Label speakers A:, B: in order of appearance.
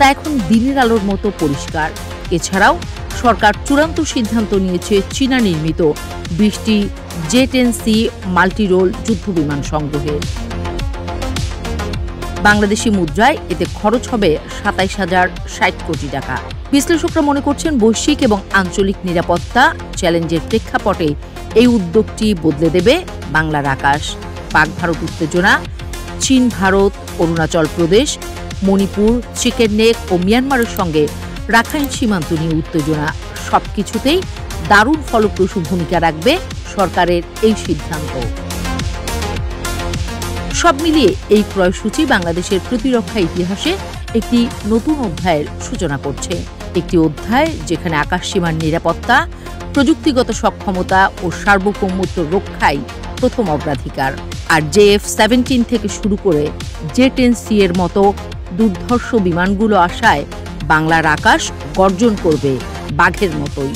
A: তা এখন দিনের আলোর মতো পরিষ্কার। এছাড়াও সরকার চূড়ান্ত সিদ্ধান্ত নিয়েছে চীনা নির্মিত 20টি J-10C মাল্টিরোল যুদ্ধবিমান সংগ্রহের। বাংলাদেশি মুদ্রায় এতে খরচ হবে 27,060 কোটি টাকা। বিশ্লেষকরা মনে করছেন, বৈশ্বিক এবং আঞ্চলিক নিরাপত্তা চ্যালেঞ্জের প্রেক্ষাপটে এই উদ্যোগটি বদলে দেবে বাংলার আকাশ। পাক ভারত উত্তেজনা, চীন ভারত, অরুণাচল প্রদেশ, মণিপুর, চিকেন নেক ও মিয়ানমারের সঙ্গে রাখাইন সীমান্ত নিয়ে উত্তেজনা, সবকিছুতেই দারুণ ফলপ্রসূ ভূমিকা রাখবে সরকারের এই সিদ্ধান্ত। সব মিলিয়ে এই ক্রয়সূচি বাংলাদেশের প্রতিরক্ষা ইতিহাসে একটি নতুন অধ্যায়ের সূচনা করছে। একটি অধ্যায় যেখানে আকাশসীমার নিরাপত্তা, প্রযুক্তিগত সক্ষমতা ও সার্বভৌমত্ব রক্ষাই প্রথম অগ্রাধিকার। আর JF-17 থেকে শুরু করে J-10C এর মতো দুর্ধর্ষ বিমানগুলো আসায় বাংলার আকাশ গর্জন করবে বাঘের মতোই।